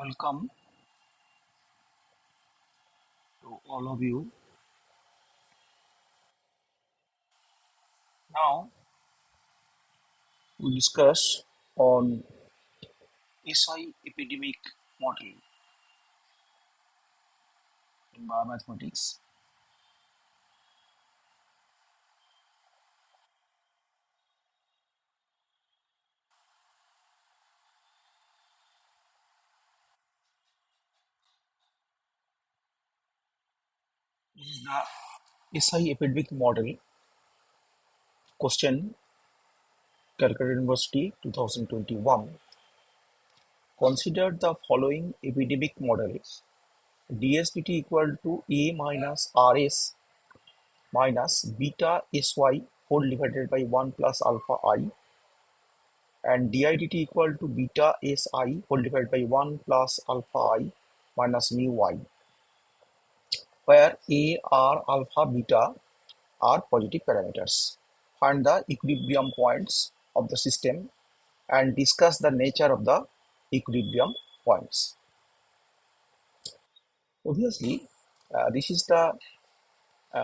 Welcome to all of you. Now we discuss on SI epidemic model in biomathematics. This is the SI epidemic model question, Calcutta University 2021. Consider the following epidemic models: DSDT equal to A minus RS minus beta SY whole divided by 1 plus alpha I, and didt equal to beta Si whole divided by 1 plus alpha I minus mu y, where A, R, alpha, beta are positive parameters. Find the equilibrium points of the system and discuss the nature of the equilibrium points. Obviously, this is the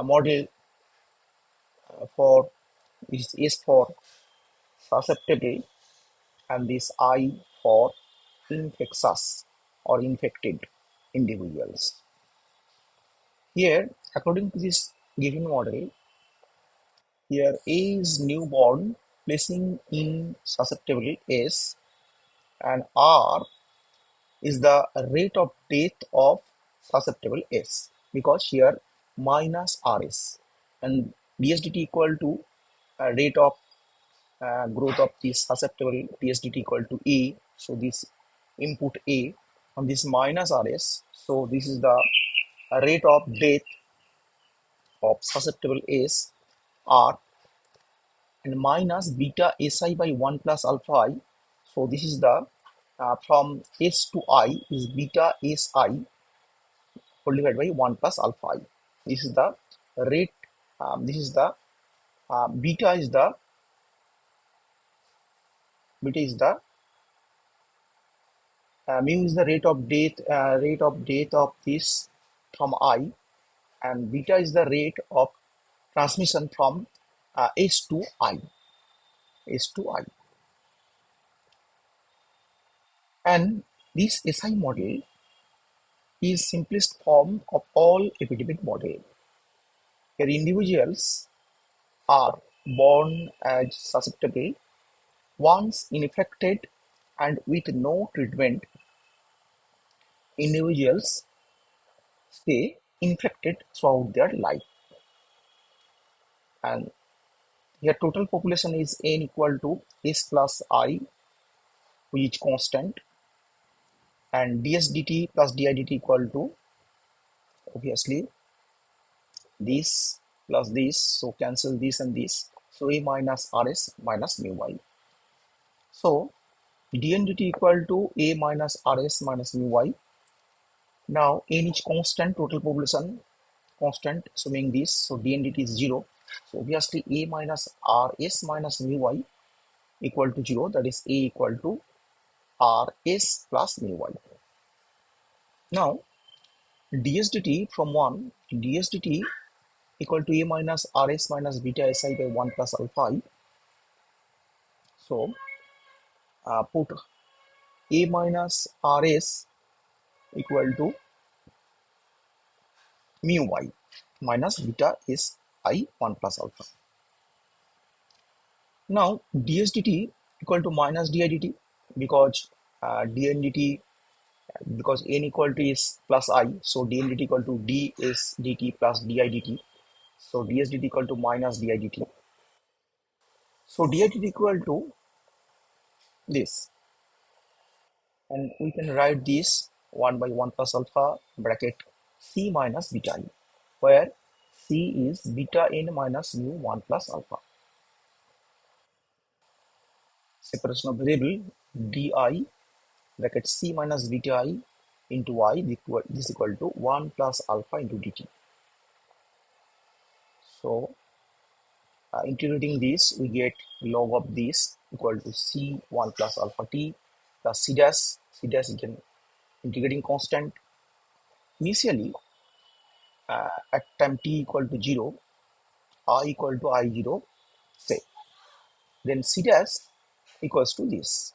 model for this is for susceptible and this I for infectious or infected individuals. Here, according to this given model, here A is newborn, placing in susceptible S, and R is the rate of death of susceptible S, because here minus RS, and DSDT equal to rate of growth of this susceptible DSDT equal to A. So this input A on this minus RS. So this is the rate of death of susceptible S R, and minus beta Si by 1 plus alpha I. So this is the from S to I is beta Si whole divided by 1 plus alpha I. This is the rate. This is the beta is the mu is the rate of death of this from I, and beta is the rate of transmission from S to I. And this SI model is simplest form of all epidemic model, where individuals are born as susceptible. Once infected and with no treatment, individuals stay infected throughout their life. And here total population is n equal to S plus I, which is constant, and dsdt plus didt equal to obviously this plus this, so cancel this and this, so A minus RS minus mu y. So dndt equal to A minus RS minus mu y. Now n is constant, total population constant, assuming this, so dndt is 0. So obviously A minus RS minus mu y equal to 0, that is A equal to RS plus mu y. Now dsdt from 1, dsdt equal to A minus RS minus beta Si by 1 plus alpha I. So put A minus RS equal to mu y minus beta is I 1 plus alpha. Now dsdt equal to minus didt, because dndt, because n equal to is plus I, so dndt equal to dsdt plus didt, so dsdt equal to minus didt. So didt equal to this, and we can write this 1 by 1 plus alpha bracket c minus beta I, where c is beta n minus mu 1 plus alpha. Separation of variable di bracket c minus beta I into I, this equal to 1 plus alpha into dt. So integrating this, we get log of this equal to c 1 plus alpha t plus c dash, you can integrating constant. Initially, at time t equal to 0, I equal to I0, say, then C dash equals to this.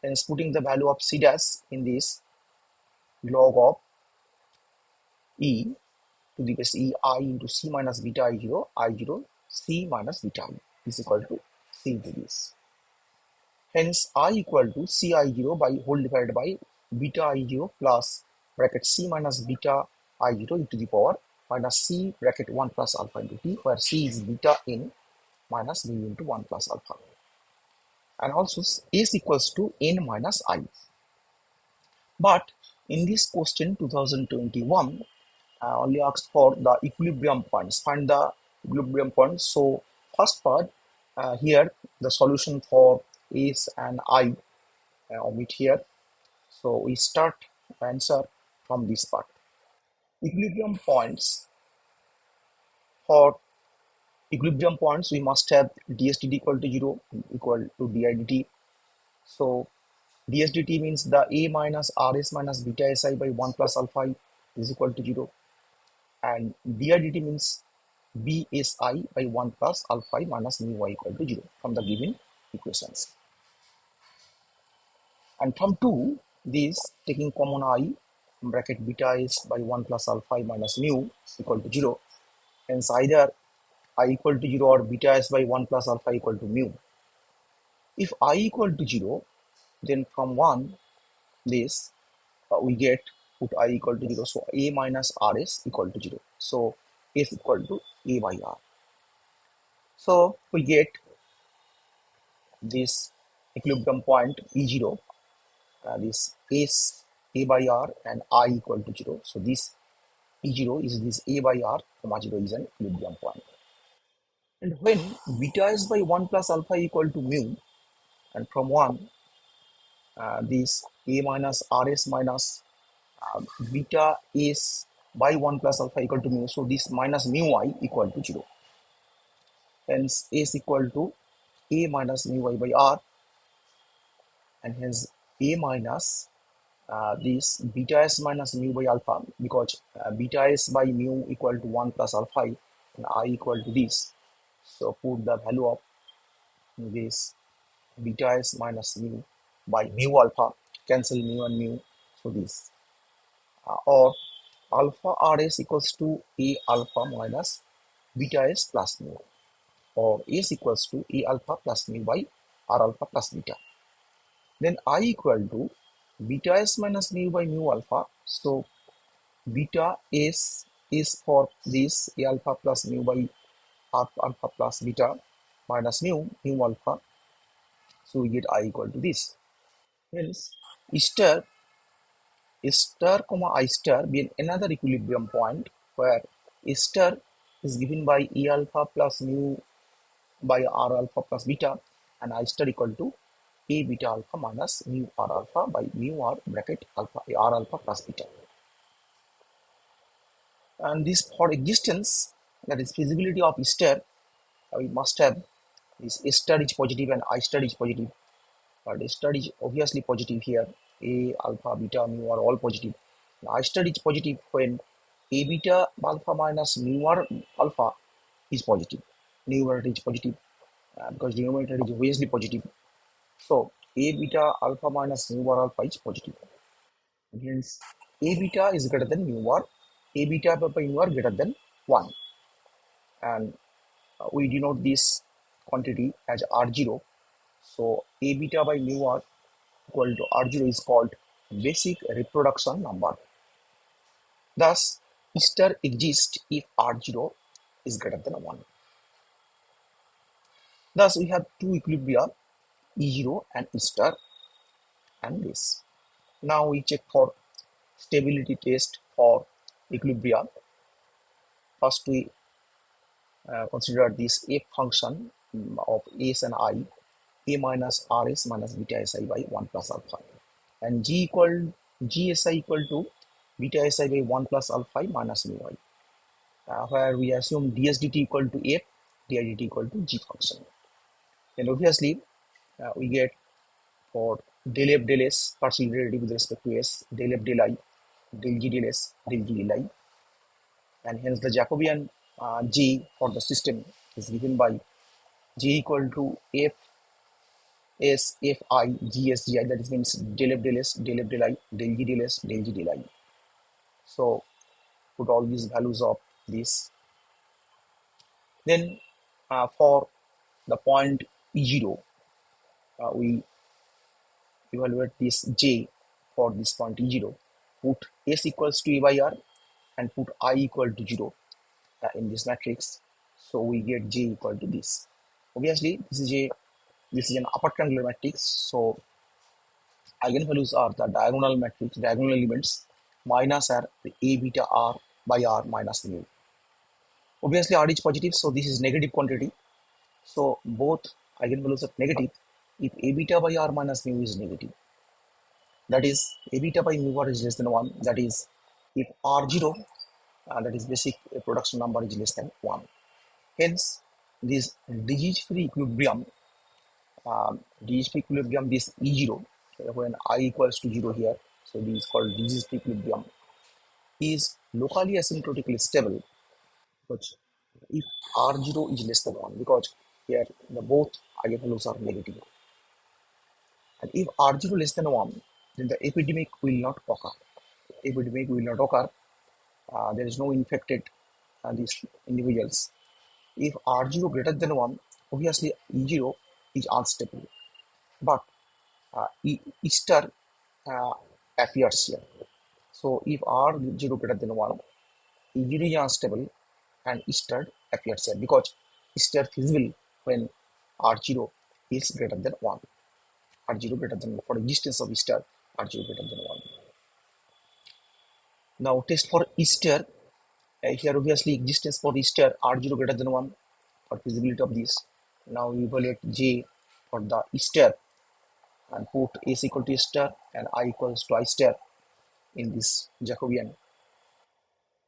Hence, putting the value of C dash in this log of E to the base E I into C minus beta I0 C minus beta I is equal to C into this. Hence, I equal to C I0 by whole divided by beta I0 plus bracket C minus beta I0 e to the power minus C bracket 1 plus alpha into T, where C is beta n minus mu into 1 plus alpha. And also S equals to n minus I. But in this question 2021, I only asked for the equilibrium points. Find the equilibrium points. So first part, here the solution for S and I omit here. So we start answer from this part. Equilibrium points. For equilibrium points, we must have dsdt equal to 0 equal to didt. So dsdt means the a minus rs minus beta si by 1 plus alpha is equal to 0. And didt means bsi by 1 plus alpha minus mu y equal to 0 from the given equations. And from 2, this taking common I, bracket beta is by 1 plus alpha minus mu equal to 0. Hence either I equal to 0 or beta is by 1 plus alpha equal to mu. If I equal to 0, then from 1, this we get put I equal to 0. So A minus Rs equal to 0. So S equal to A by R. So we get this equilibrium point E0, this S A by R and I equal to 0. So this E0 is this A by R, comma 0 is an equilibrium point. And when beta is by 1 plus alpha equal to mu, and from 1, this A minus Rs minus beta is by 1 plus alpha equal to mu. So this minus mu I equal to 0. Hence S equal to A minus mu I by R, and hence A minus this beta s minus mu by alpha, because beta s by mu equal to 1 plus alpha and I equal to this. So put the value of this beta s minus mu by mu alpha, cancel mu and mu. So this or alpha rs equals to A alpha minus beta s plus mu, or S equals to A alpha plus mu by R alpha plus beta. Then I equal to beta s minus mu by mu alpha. So beta s is for this A alpha plus mu by R alpha plus beta minus mu alpha. So we get I equal to this. Hence star comma I star be another equilibrium point where star is given by E alpha plus mu by R alpha plus beta, and I star equal to A beta alpha minus mu R alpha by mu R bracket alpha R alpha plus beta. And this for existence, that is feasibility of star, we must have this star is positive and I star is positive. But star is obviously positive here. A, alpha, beta, mu are all positive. I star is positive when A beta alpha minus mu R alpha is positive. Numerator is positive because denominator is obviously positive. So A beta alpha minus mu R alpha is positive. Hence A beta is greater than mu R. A beta by mu R greater than 1. And we denote this quantity as R0. So A beta by mu R equal to R0 is called basic reproduction number. Thus, star exists if R0 is greater than 1. Thus, we have two equilibria, E0 and star, and this. Now we check for stability test for equilibria. First, we consider this f function of S and I, A minus Rs minus beta Si by 1 plus alpha, and Gsi equal to beta Si by 1 plus alpha minus mu I, where we assume dsdt equal to f, didt equal to g function. And obviously, we get for del F del S partial derivative with respect to S, del F del I, del G del S, del G del I, and hence the Jacobian G for the system is given by G equal to F S F I G S G I, that is means del F del S, del F del I, del G del S, del G del I. So put all these values of this. Then for the point E0, we evaluate this J for this point E0, put S equals to A by R and put I equal to 0 in this matrix. So we get J equal to this. Obviously, this is an upper triangular matrix. So eigenvalues are the diagonal matrix, diagonal elements minus are the A beta R by R minus mu. Obviously, R is positive, so this is negative quantity. So both eigenvalues are negative if A beta by R minus mu is negative. That is, A beta by mu bar is less than 1. That is, if R0, that is basic production number, is less than 1. Hence, this disease-free equilibrium, this E0, when I equals to 0 here, so this is called disease-free equilibrium, is locally asymptotically stable. But if R0 is less than 1, because here the both eigenvalues are negative. And if R0 less than 1, then the epidemic will not occur. Epidemic will not occur. There is no infected these individuals. If R0 greater than 1, obviously E0 is unstable. But star appears here. So if R0 greater than 1, E0 is unstable and star appears here because star feasible when R0 is greater than 1. R0 greater than 1. For existence of star, R0 greater than 1. Now test for star. Here obviously existence for star R0 greater than 1 for feasibility of this. Now we evaluate J for the star and put S equal to star and I equals to I star in this Jacobian.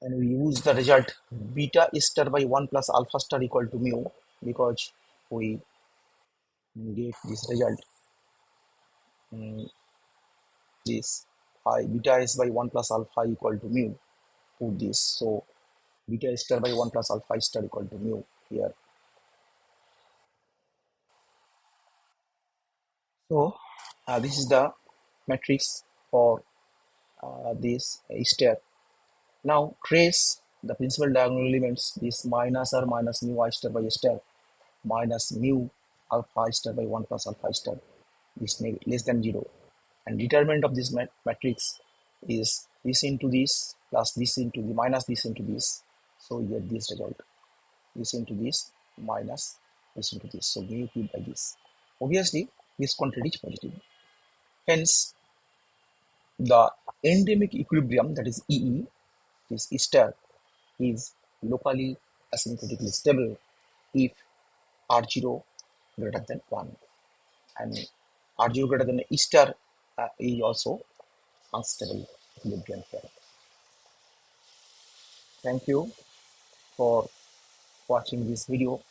And we use the result beta star by 1 plus alpha star equal to mu because we get this result. This I beta s by 1 plus alpha equal to mu. Put this. So beta star by 1 plus alpha star equal to mu here. So this is the matrix for this star. Now trace the principal diagonal elements. This minus or minus mu I star by star minus mu alpha star by 1 plus alpha star is less than 0. And determinant of this matrix is this into this plus this into the minus this into this. So we get this result. This into this minus this into this. So mu cubed by this. Obviously, this quantity is positive. Hence, the endemic equilibrium, that is EE, this star, is locally asymptotically stable if R0 greater than 1. And R0 greater than star is also unstable equilibrium here. Thank you for watching this video.